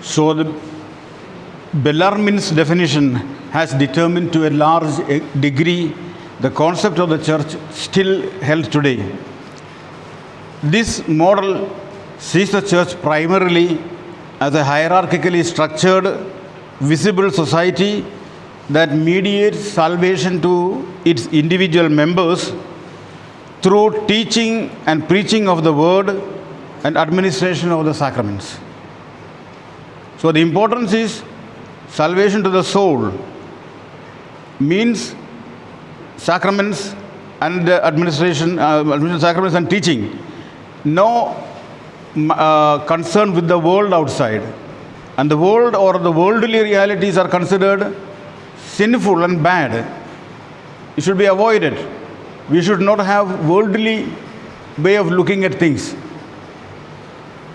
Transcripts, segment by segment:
So the Bellarmine's definition has determined to a large degree the concept of the church still held today. This model sees the church primarily as a hierarchically structured, visible society that mediates salvation to its individual members through teaching and preaching of the word and administration of the sacraments. So the importance is salvation to the soul means sacraments and administration sacraments and teaching. No concern with the world outside. And the world or the worldly realities are considered sinful and bad. It should be avoided. We should not have worldly way of looking at things.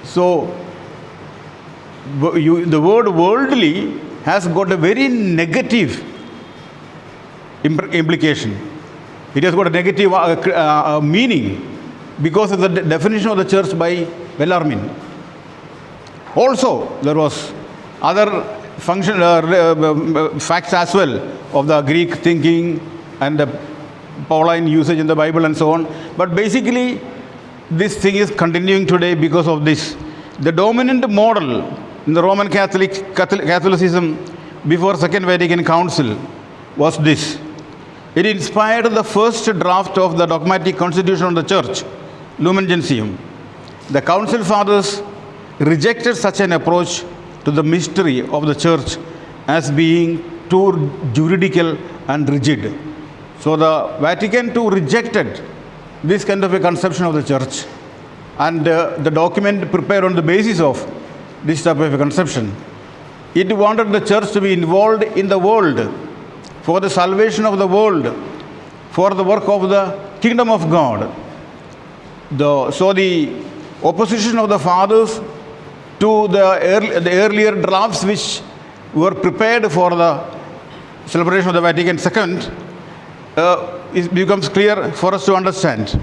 So, the word worldly has got a very negative implication. It has got a negative meaning because of the definition of the church by Bellarmine. Also, there was other facts as well of the Greek thinking and the Pauline usage in the Bible and so on. But basically, this thing is continuing today because of this. The dominant model in the Roman Catholicism before Second Vatican Council was this. It inspired the first draft of the dogmatic constitution of the church, Lumen Gentium. The Council Fathers rejected such an approach to the mystery of the church as being too juridical and rigid. So the Vatican II rejected this kind of a conception of the church, and the document prepared on the basis of this type of a conception. It wanted the church to be involved in the world for the salvation of the world, for the work of the kingdom of God. So the opposition of the fathers to the earlier drafts which were prepared for the celebration of the Vatican II it becomes clear for us to understand.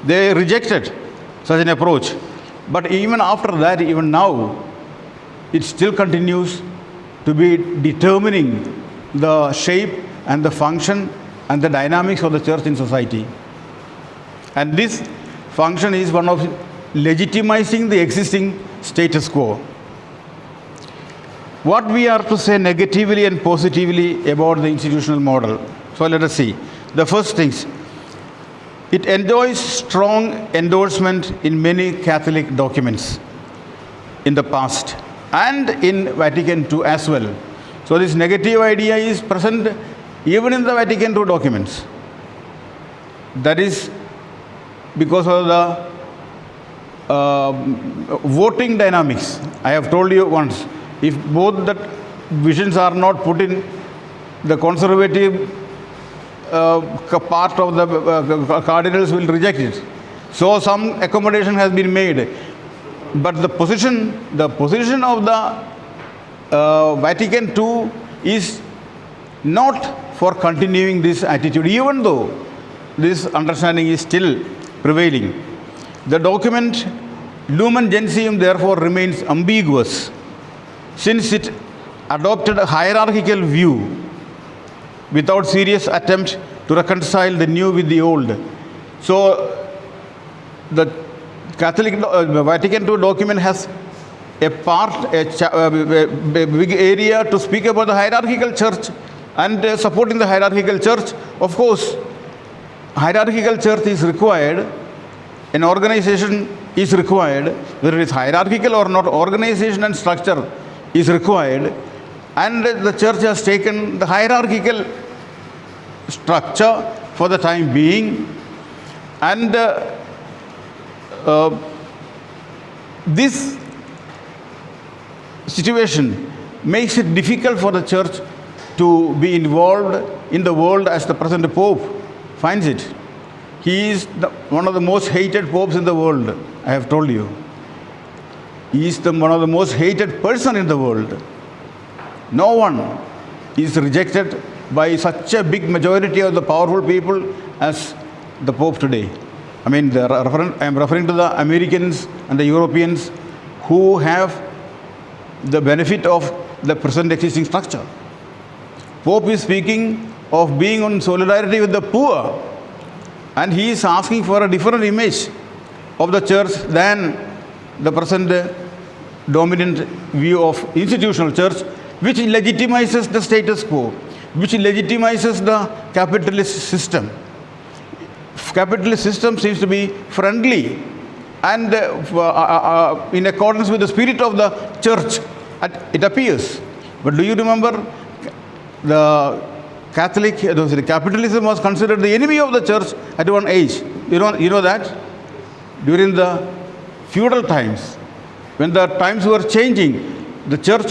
They rejected such an approach. But even after that, even now, it still continues to be determining the shape and the function and the dynamics of the church in society. And this function is one of legitimizing the existing status quo. What we are to say negatively and positively about the institutional model? So let us see. The first things, it enjoys strong endorsement in many Catholic documents in the past and in Vatican II as well. So this negative idea is present even in the Vatican II documents. That is because of the voting dynamics. I have told you once, if both the visions are not put in, the conservative part of the cardinals will reject it. So some accommodation has been made. But the position of the Vatican II is not for continuing this attitude, even though this understanding is still prevailing. The document Lumen Gentium therefore remains ambiguous, since it adopted a hierarchical view without serious attempt to reconcile the new with the old. So the Catholic Vatican II document has a big area to speak about the hierarchical church and supporting the hierarchical church. Of course, hierarchical church is required, an organization is required, whether it is hierarchical or not, organization and structure is required, and the church has taken the hierarchical structure for the time being, and this situation makes it difficult for the church to be involved in the world as the present Pope finds it. He is one of the most hated popes in the world, I have told you. He is one of the most hated person in the world. No one is rejected by such a big majority of the powerful people as the Pope today. I mean, I am referring to the Americans and the Europeans who have the benefit of the present existing structure. Pope is speaking of being on solidarity with the poor, and he is asking for a different image of the church than the present dominant view of institutional church, which legitimizes the status quo, which legitimizes the capitalist system. Capitalist system seems to be friendly and in accordance with the spirit of the church, it appears. But do you remember the capitalism was considered the enemy of the church at one age? You know that? During the feudal times, when the times were changing, the church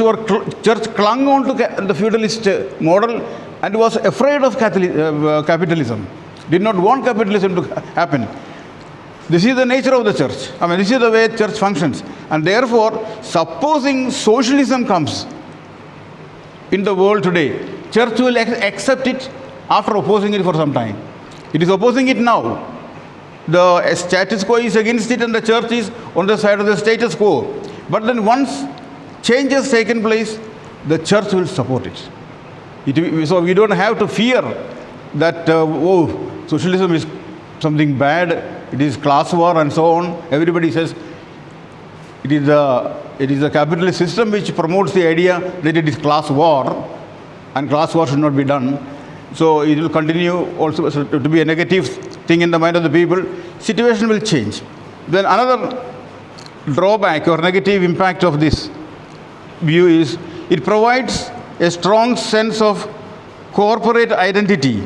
clung on to the feudalist model and was afraid of capitalism, did not want capitalism to happen. This is the nature of the church. I mean, this is the way church functions. And therefore, supposing socialism comes in the world today, church will accept it after opposing it for some time. It is opposing it now. The status quo is against it and the church is on the side of the status quo. But then once change has taken place, the church will support it. So we don't have to fear that, socialism is something bad, it is class war and so on. Everybody says it is a capitalist system which promotes the idea that it is class war, and class war should not be done. So it will continue also to be a negative thing in the mind of the people. Situation will change. Then another drawback or negative impact of this view is it provides a strong sense of corporate identity,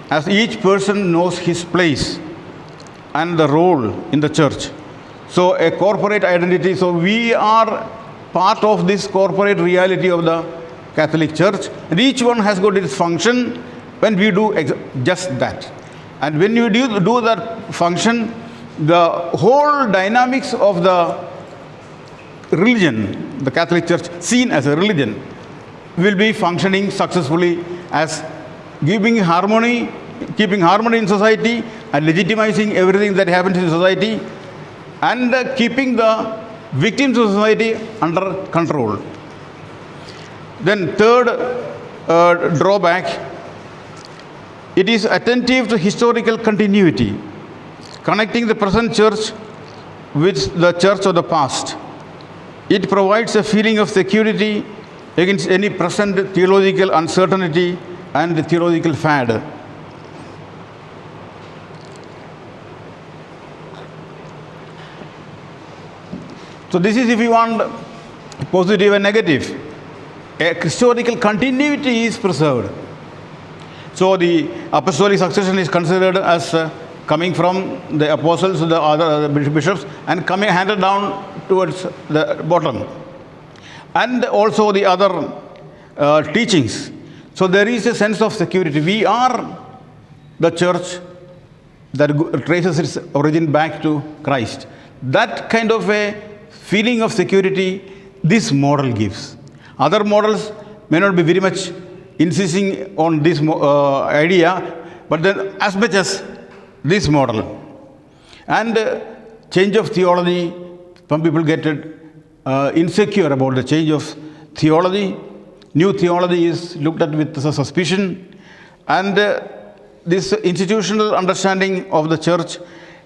as each person knows his place and the role in the church. So a corporate identity, so we are part of this corporate reality of the Catholic Church, and each one has got its function when we do just that. And when you do that function, the whole dynamics of the religion, the Catholic Church seen as a religion, will be functioning successfully as keeping harmony in society and legitimizing everything that happens in society, and keeping the victims of society under control. Then third drawback, it is attentive to historical continuity, connecting the present church with the church of the past. It provides a feeling of security against any present theological uncertainty and theological fad. So this is, if you want, positive and negative. A historical continuity is preserved. So the apostolic succession is considered as coming from the apostles, the other bishops, and coming handed down towards the bottom. And also the other teachings. So there is a sense of security. We are the church that traces its origin back to Christ. That kind of a feeling of security this model gives. Other models may not be very much insisting on this idea, but then as much as this model. And change of theology, some people get insecure about the change of theology. New theology is looked at with suspicion, and this institutional understanding of the church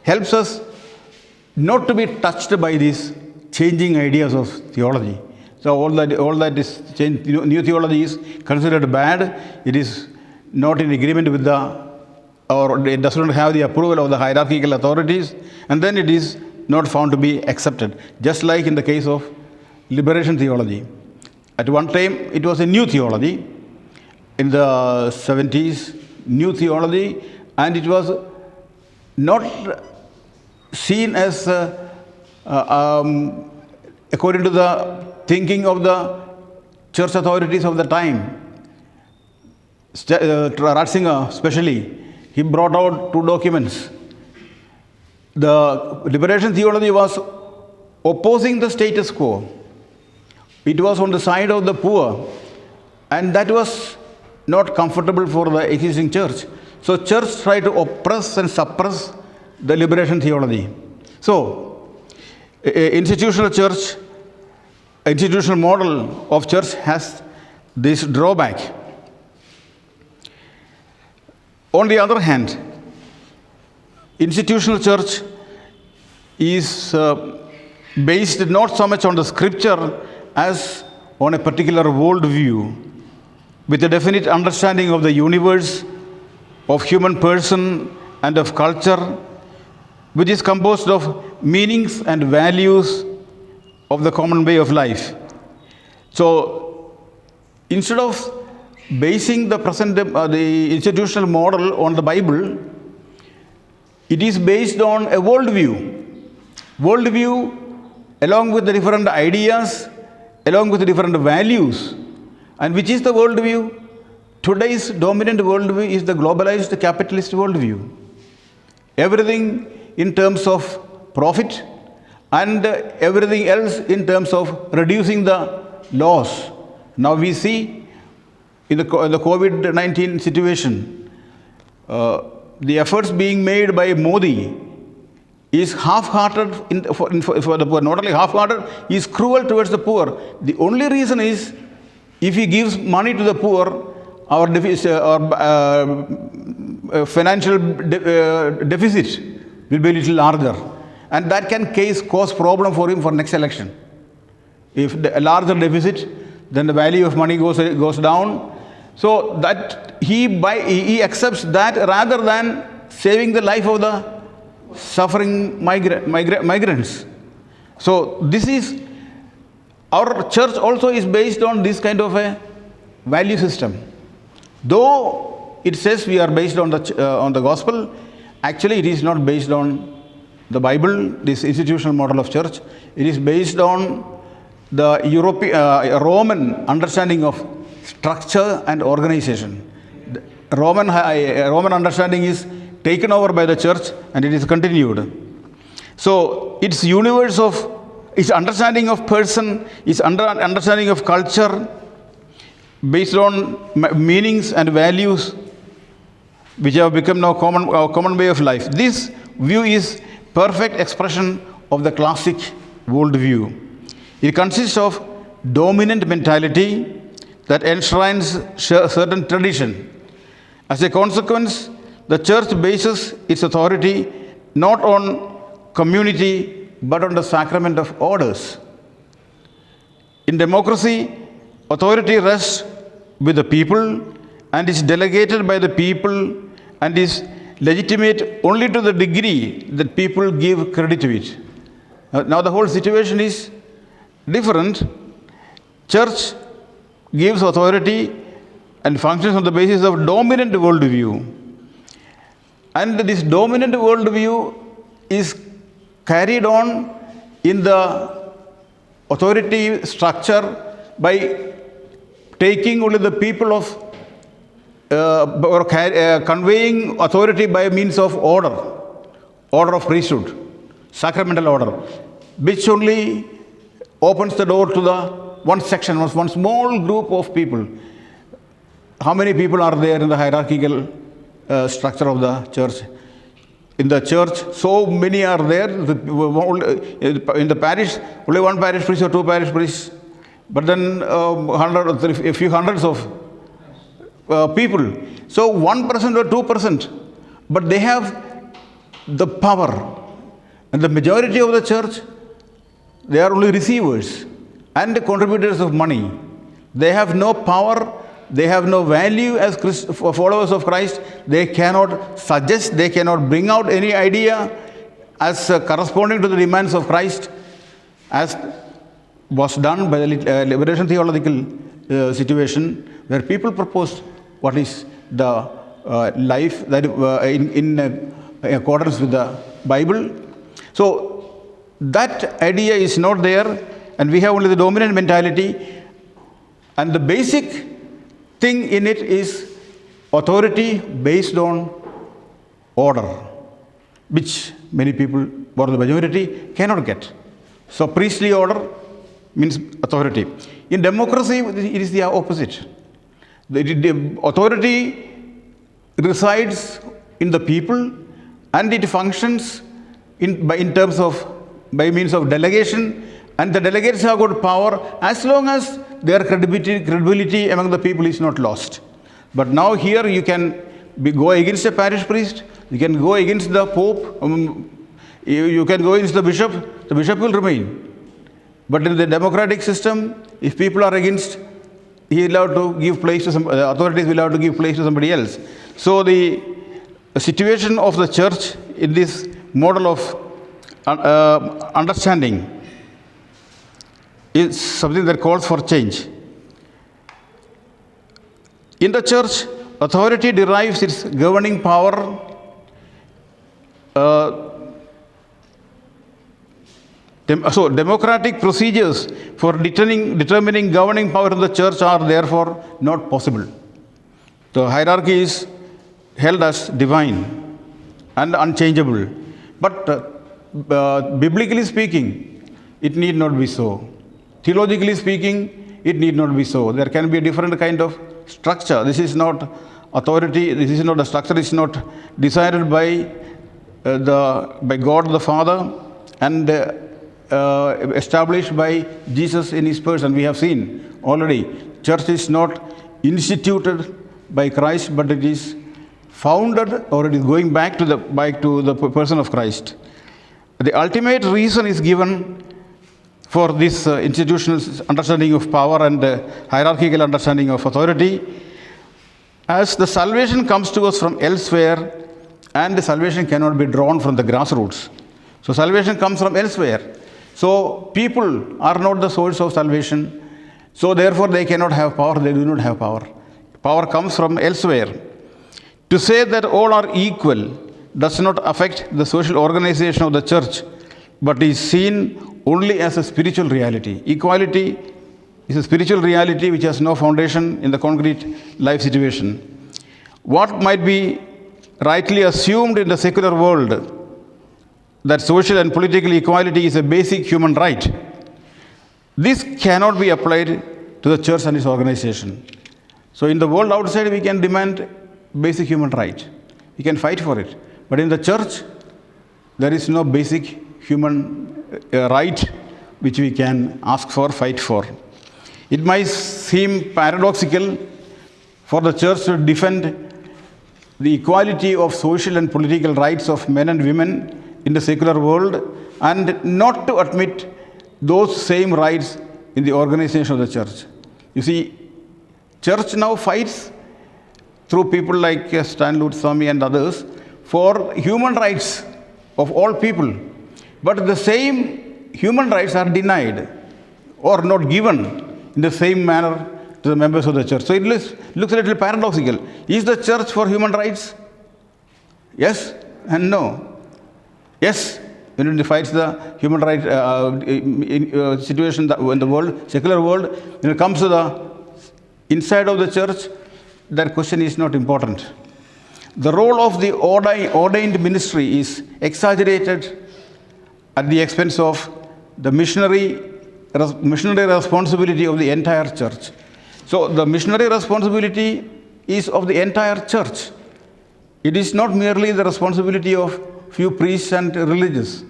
helps us not to be touched by these changing ideas of theology. So all that is changed. New theology is considered bad. It is not in agreement with or it does not have the approval of the hierarchical authorities, and then it is not found to be accepted. Just like in the case of liberation theology. At one time, it was a new theology. In the 70s, new theology, and it was not seen as according to the thinking of the church authorities of the time. Ratzinger especially, he brought out two documents. The liberation theology was opposing the status quo. It was on the side of the poor, and that was not comfortable for the existing church. So church tried to oppress and suppress the liberation theology. So institutional church institutional model of church has this drawback. On the other hand, institutional church is based not so much on the scripture as on a particular worldview, with a definite understanding of the universe, of human person, and of culture, which is composed of meanings and values of the common way of life. So, instead of basing the present the institutional model on the Bible, it is based on a worldview along with the different ideas, along with the different values. And which is the worldview? Today's dominant worldview is the globalized capitalist worldview. Everything in terms of profit and everything else in terms of reducing the loss. Now we see in the COVID-19 situation, the efforts being made by Modi is half-hearted for the poor. Not only half-hearted, he is cruel towards the poor. The only reason is, if he gives money to the poor, our financial deficit will be a little larger. And that can cause problem for him for next election. If a larger deficit, then the value of money goes down. So that he accepts that rather than saving the life of the suffering migrants. So this is, our church also is based on this kind of a value system. Though it says we are based on the gospel, actually it is not based on the Bible, this institutional model of church. It is based on the Roman understanding of structure and organization. The Roman understanding is taken over by the church and it is continued. So its universe of, its understanding of person, its understanding of culture, based on meanings and values which have become now common way of life. This view is perfect expression of the classic worldview. It consists of dominant mentality that enshrines certain tradition. As a consequence, the church bases its authority not on community but on the sacrament of orders. In democracy, authority rests with the people and is delegated by the people and is legitimate only to the degree that people give credit to it. Now the whole situation is different. Church gives authority and functions on the basis of dominant worldview. And this dominant worldview is carried on in the authority structure by taking only the people of conveying authority by means of order of priesthood, sacramental order, which only opens the door to the one section, one small group of people. How many people are there in the hierarchical structure of the church? In the church, so many are there. In the parish, only one parish priest or two parish priests, but then a few hundreds of people. So 1% or 2%, but they have the power. And the majority of the church, they are only receivers and contributors of money. They have no power, they have no value as followers of Christ. They cannot suggest, they cannot bring out any idea as corresponding to the demands of Christ, as was done by the liberation theological situation, where people proposed what is the life that in accordance with the Bible. So that idea is not there, and we have only the dominant mentality, and the basic thing in it is authority based on order, which many people, or the majority, cannot get. So priestly order means authority. In democracy, it is the opposite. The authority resides in the people, and it functions by means of delegation and the delegates have got power as long as their credibility among the people is not lost. But now here you can go against a parish priest, you can go against the pope, you can go against the bishop will remain. But in the democratic system, if people are against, he will have to give place to the authorities will have to give place to somebody else. So the situation of the church in this model of understanding is something that calls for change. In the church, authority derives its governing power so democratic procedures for determining governing power of the church are therefore not possible. The hierarchy is held as divine and unchangeable. But biblically speaking, it need not be so. Theologically speaking, it need not be so. There can be a different kind of structure. This is not authority. This is not a structure. It's not decided by God the Father and established by Jesus in his person. We have seen already. Church is not instituted by Christ, but it is founded, or it is going back to the person of Christ. The ultimate reason is given for this institutional understanding of power and hierarchical understanding of authority, as the salvation comes to us from elsewhere, and the salvation cannot be drawn from the grassroots. So salvation comes from elsewhere. So people are not the source of salvation, so therefore they cannot have power, they do not have power. Power comes from elsewhere. To say that all are equal does not affect the social organization of the church, but is seen only as a spiritual reality. Equality is a spiritual reality which has no foundation in the concrete life situation. What might be rightly assumed in the secular world, that social and political equality is a basic human right, this cannot be applied to the church and its organization. So in the world outside, we can demand basic human right. We can fight for it. But in the church, there is no basic human right which we can ask for, fight for. It might seem paradoxical for the church to defend the equality of social and political rights of men and women in the secular world and not to admit those same rights in the organization of the church. You see, church now fights through people like Stan Lutswamy and others for human rights of all people. But the same human rights are denied or not given in the same manner to the members of the church. So it looks a little paradoxical. Is the church for human rights? Yes and no. Yes, when it fights the human rights situation in the world, secular world, when it comes to the inside of the church, that question is not important. The role of the ordained ministry is exaggerated at the expense of the missionary responsibility of the entire church. So the missionary responsibility is of the entire church. It is not merely the responsibility of few priests and religious.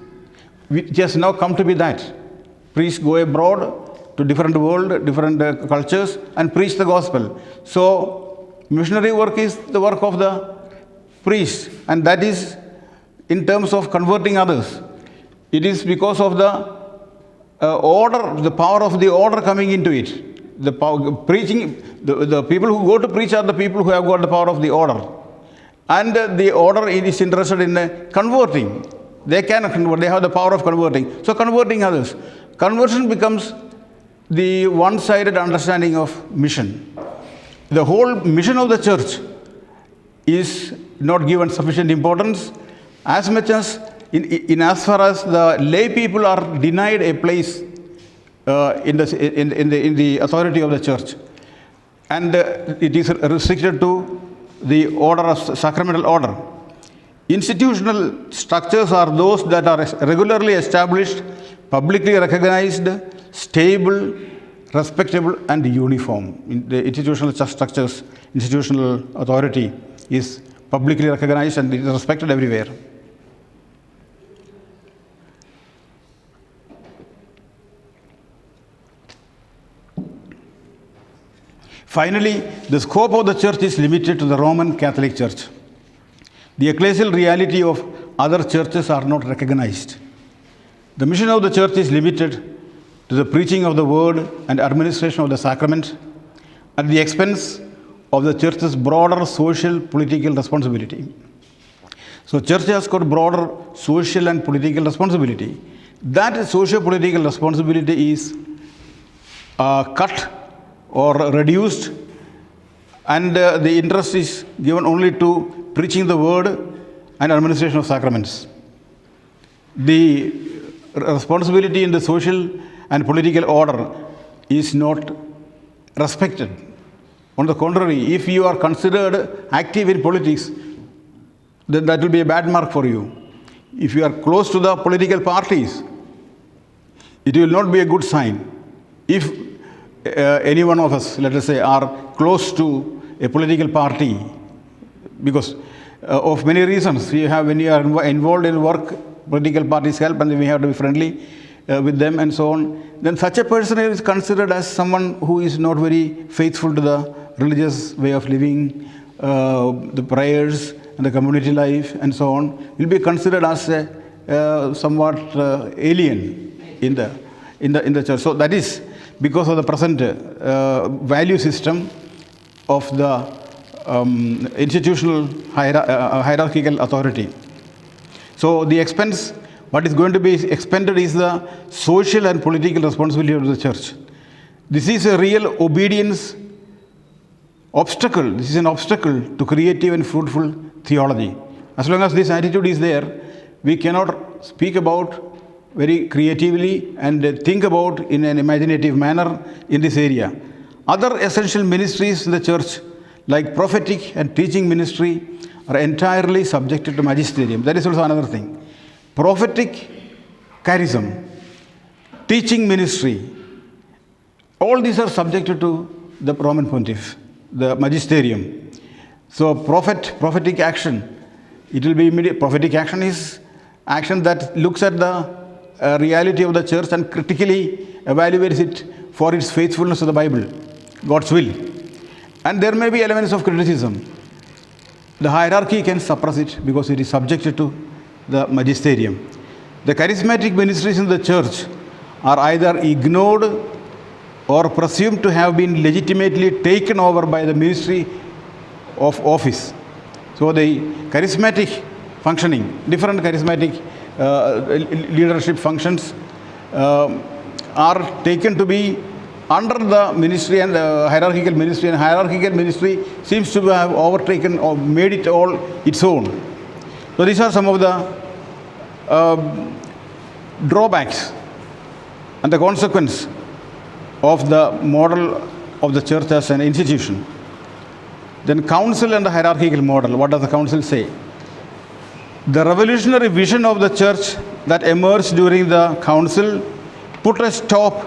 It has now come to be that. Priests go abroad to different world, different cultures and preach the gospel. So missionary work is the work of the priest, and that is in terms of converting others. It is because of the order, the power of the order coming into it. The people who go to preach are the people who have got the power of the order. And the order is interested in converting. They can convert, they have the power of converting. So converting others. Conversion becomes the one-sided understanding of mission. The whole mission of the church is not given sufficient importance, as much as in as far as the lay people are denied a place in the authority of the church. And it is restricted to the order of sacramental order. Institutional structures are those that are regularly established, publicly recognized, stable, respectable, and uniform. In the institutional structures, institutional authority is publicly recognized and it is respected everywhere. Finally, the scope of the church is limited to the Roman Catholic Church. The ecclesial reality of other churches are not recognized. The mission of the church is limited to the preaching of the word and administration of the sacrament at the expense of the church's broader social political responsibility. So church has got broader social and political responsibility. That socio-political responsibility is cut or reduced, and the interest is given only to preaching the word and administration of sacraments. The responsibility in the social and political order is not respected. On the contrary, if you are considered active in politics, then that will be a bad mark for you. If you are close to the political parties, it will not be a good sign. If any one of us, let us say, are close to a political party, because of many reasons, when you are involved in work, political parties help, and we have to be friendly with them and so on, then such a person is considered as someone who is not very faithful to the religious way of living, the prayers and the community life and so on, will be considered as a somewhat alien in the church. So that is because of the present value system of the institutional hierarchical authority. So the expense, what is going to be expended is the social and political responsibility of the church. This is a real obedience obstacle. This is an obstacle to creative and fruitful theology. As long as this attitude is there, we cannot speak about very creatively and think about in an imaginative manner in this area. Other essential ministries in the church, like prophetic and teaching ministry, are entirely subjected to magisterium. That is also another thing. Prophetic charism, teaching ministry, all these are subjected to the Roman Pontiff, the magisterium. So prophetic action, it will be immediate. Prophetic action is action that looks at the reality of the church and critically evaluates it for its faithfulness to the Bible, God's will. And there may be elements of criticism. The hierarchy can suppress it because it is subjected to the magisterium. The charismatic ministries in the church are either ignored or presumed to have been legitimately taken over by the ministry of office. So the charismatic functioning, different charismatic leadership functions are taken to be under the ministry and hierarchical ministry seems to have overtaken or made it all its own. So these are some of the drawbacks and the consequence of the model of the church as an institution. Then council and the hierarchical model. What does the council say? The revolutionary vision of the church that emerged during the council put a stop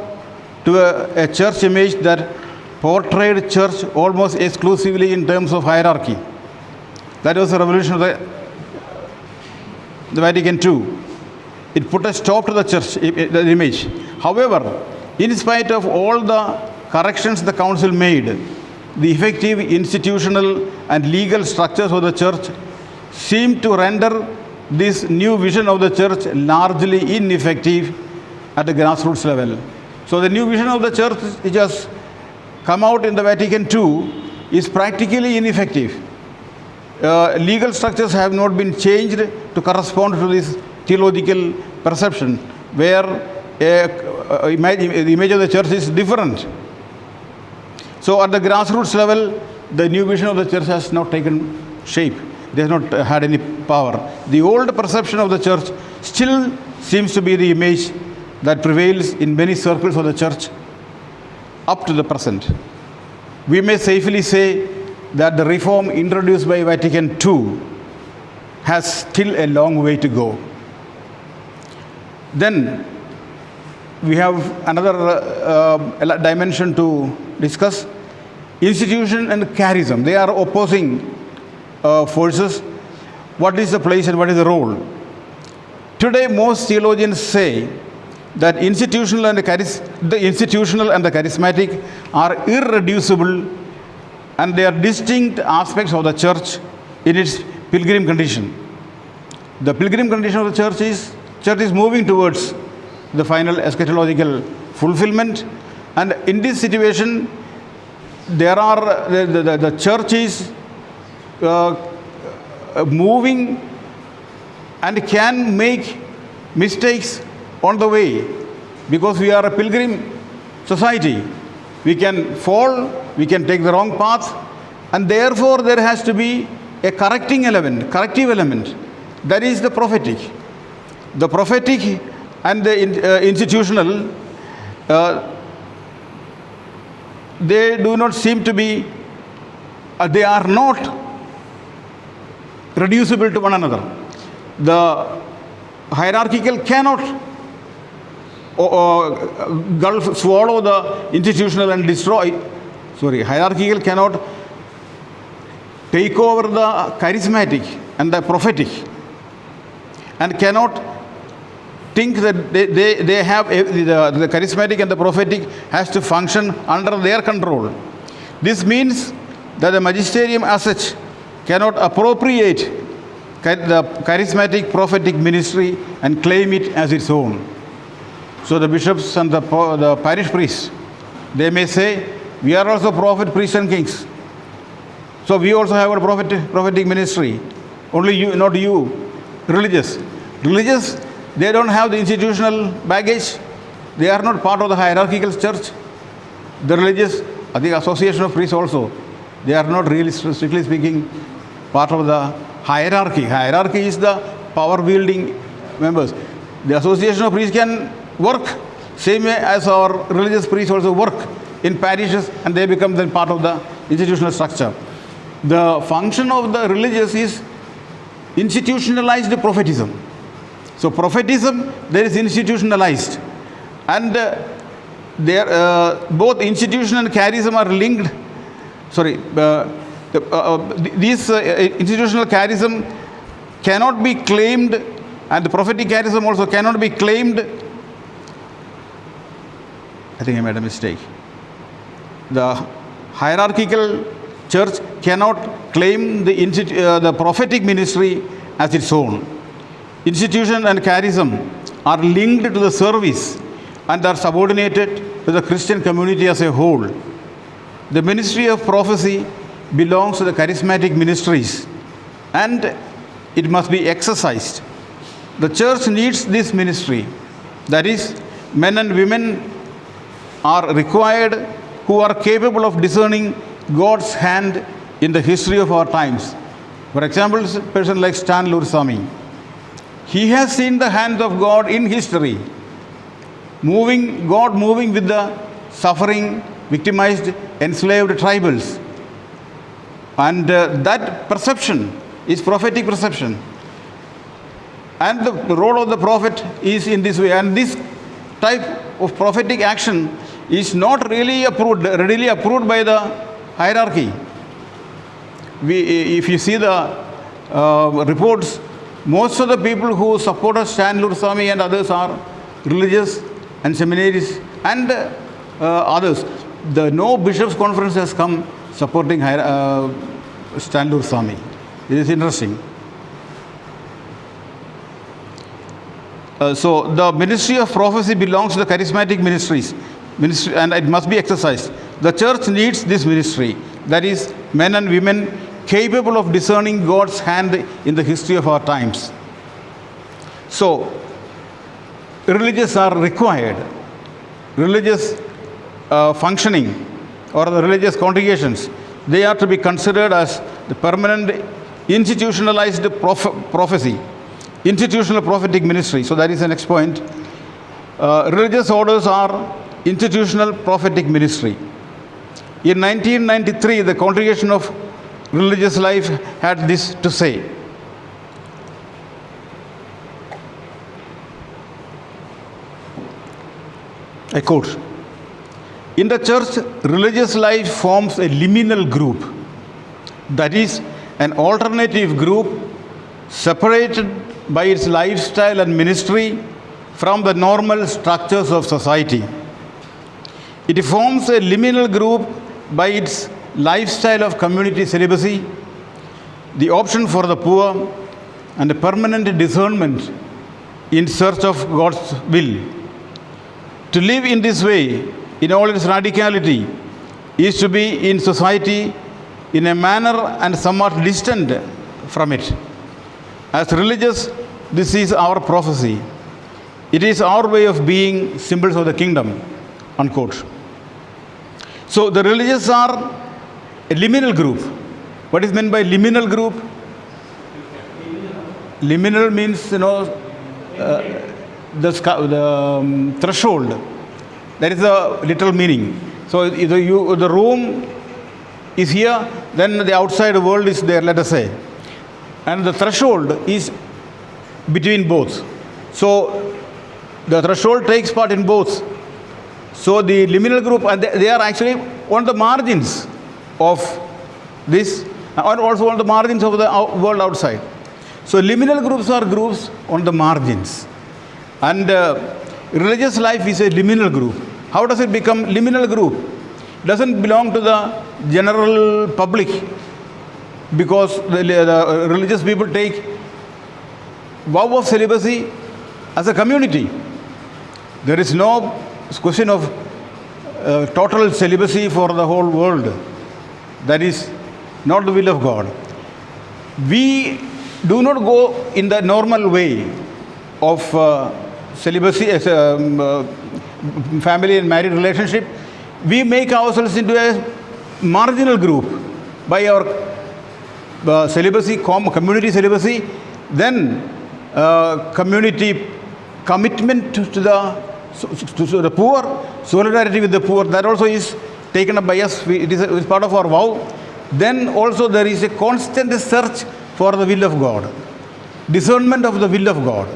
to a church image that portrayed church almost exclusively in terms of hierarchy. That was the revolution of the Vatican II. It put a stop to the church the image. However, in spite of all the corrections the council made, the effective institutional and legal structures of the church seem to render this new vision of the church largely ineffective at the grassroots level. So the new vision of the church which has come out in the Vatican II is practically ineffective. Legal structures have not been changed to correspond to this theological perception where the image of the church is different. So at the grassroots level, the new vision of the church has not taken shape. They have not had any power. The old perception of the church still seems to be the image that prevails in many circles of the church up to the present. We may safely say that the reform introduced by Vatican II has still a long way to go. Then we have another dimension to discuss: institution and charism. They are opposing forces. What is the place and what is the role? Today, most theologians say that the institutional and the charismatic are irreducible and they are distinct aspects of the church in its pilgrim condition. The pilgrim condition of the church is moving towards the final eschatological fulfillment, and in this situation there are the church is moving and can make mistakes on the way, because we are a pilgrim society. We can fall, we can take the wrong path, and therefore there has to be a corrective element. That is the prophetic. The prophetic and the institutional, they do not seem to be, they are not reducible to one another. The hierarchical cannot swallow the institutional and destroy. Hierarchical cannot take over the charismatic and the prophetic, and cannot think that they have the charismatic and the prophetic has to function under their control. This means that the magisterium as such cannot appropriate the charismatic prophetic ministry and claim it as its own. So the bishops and the parish priests, they may say, we are also prophet, priests and kings. So we also have a prophetic ministry. Only you, not you, religious. Religious, they don't have the institutional baggage. They are not part of the hierarchical church. The religious, the association of priests also, they are not really, strictly speaking, part of the hierarchy. Hierarchy is the power-wielding members. The association of priests can work same way as our religious priests also work in parishes, and they become then part of the institutional structure. The function of the religious is institutionalized prophetism. So prophetism, there is institutionalized, and both institution and charism are linked. This institutional charism cannot be claimed, and the prophetic charism also cannot be claimed. I think I made a mistake. The hierarchical church cannot claim the prophetic ministry as its own. Institution and charism are linked to the service and are subordinated to the Christian community as a whole. The ministry of prophecy belongs to the charismatic ministries, and it must be exercised. The church needs this ministry. That is, men and women are required who are capable of discerning God's hand in the history of our times. For example, a person like Stan Lursamy, he has seen the hand of God in history, God moving with the suffering, victimized, enslaved tribals. And that perception is prophetic perception. And the role of the prophet is in this way. And this type of prophetic action is not really readily approved by the hierarchy. If you see the reports, most of the people who support Stan Lursamy and others are religious and seminaries and others. No bishops' conference has come supporting Stan Lursamy. It is interesting. So the ministry of prophecy belongs to the charismatic ministries, and it must be exercised. The church needs this ministry. That is, men and women capable of discerning God's hand in the history of our times. So, religious are required. Religious functioning or the religious congregations, they are to be considered as the permanent institutionalized prophecy, institutional prophetic ministry. So that is the next point. Religious orders are institutional prophetic ministry. In 1993, the Congregation of Religious Life had this to say. I quote, "In the church, religious life forms a liminal group, that is, an alternative group separated by its lifestyle and ministry from the normal structures of society. It forms a liminal group by its lifestyle of community celibacy, the option for the poor, and a permanent discernment in search of God's will. To live in this way, in all its radicality, is to be in society in a manner and somewhat distant from it. As religious, this is our prophecy. It is our way of being symbols of the kingdom, unquote. So the religious are a liminal group. What is meant by liminal group? Liminal means, the threshold. That is the literal meaning. So the room is here, then the outside world is there, let us say. And the threshold is between both. So the threshold takes part in both. So the liminal group, they are actually on the margins of this, and also on the margins of the world outside. So liminal groups are groups on the margins. And religious life is a liminal group. How does it become liminal group? It doesn't belong to the general public, because the religious people take vow of celibacy as a community. There is no question of total celibacy for the whole world. That is not the will of God. We do not go in the normal way of celibacy as a family and married relationship. We make ourselves into a marginal group by our celibacy, community celibacy, then community commitment to the poor, solidarity with the poor, that also is taken up by us. It is part of our vow. Then also there is a constant search for the will of God, discernment of the will of God.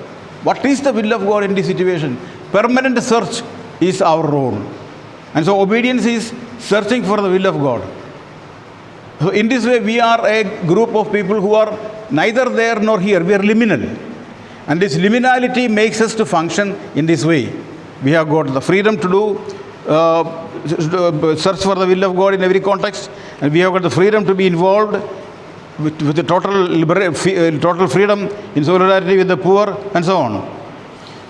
What is the will of God in this situation? Permanent search is our role. And so obedience is searching for the will of God. So in this way, we are a group of people who are neither there nor here. We are liminal. And this liminality makes us to function in this way. We have got the freedom to do, search for the will of God in every context. And we have got the freedom to be involved with the total freedom in solidarity with the poor and so on.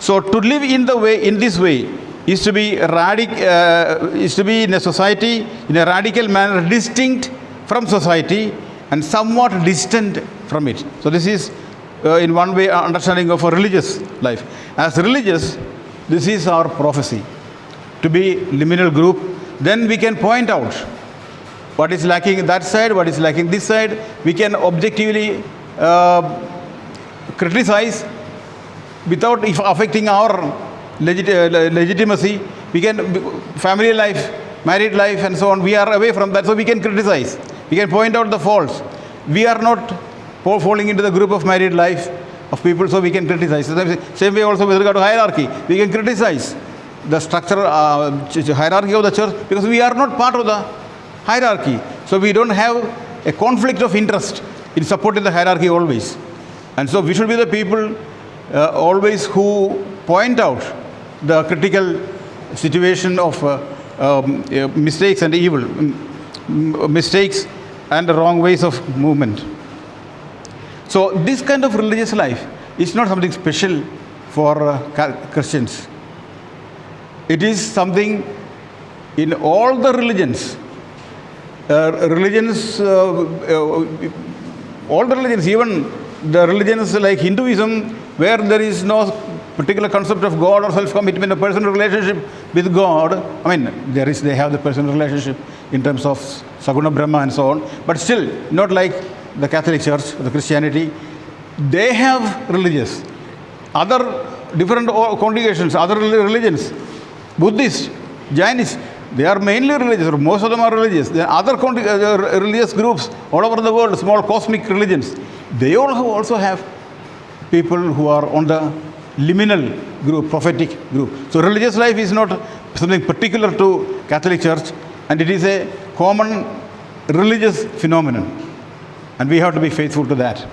So to live in this way is to be in a society in a radical manner, distinct from society and somewhat distant from it. So this is in one way understanding of a religious life. As religious, this is our prophecy, to be liminal group. Then we can point out what is lacking that side, what is lacking this side. We can objectively criticize without affecting our legitimacy. We can, family life, married life and so on, we are away from that, so we can criticize. We can point out the faults. We are not falling into the group of married life of people, so we can criticize. Same way also with regard to hierarchy. We can criticize the structure, hierarchy of the church, because we are not part of the hierarchy. So we don't have a conflict of interest in supporting the hierarchy always. And so we should be the people always who point out the critical situation of mistakes and evil, mistakes and the wrong ways of movement. So this kind of religious life is not something special for Christians. It is something in all the religions. All the religions, even the religions like Hinduism, where there is no particular concept of God or self-commitment, a personal relationship with God. I mean, they have the personal relationship in terms of Saguna Brahma and so on, but still not like the Catholic Church, the Christianity. They have religious, other different congregations, other religions, Buddhists, Jainists. They are mainly religious, or most of them are religious. There are other religious groups all over the world, small cosmic religions. They also have people who are on the liminal group, prophetic group. So religious life is not something particular to Catholic Church, and it is a common religious phenomenon. And we have to be faithful to that.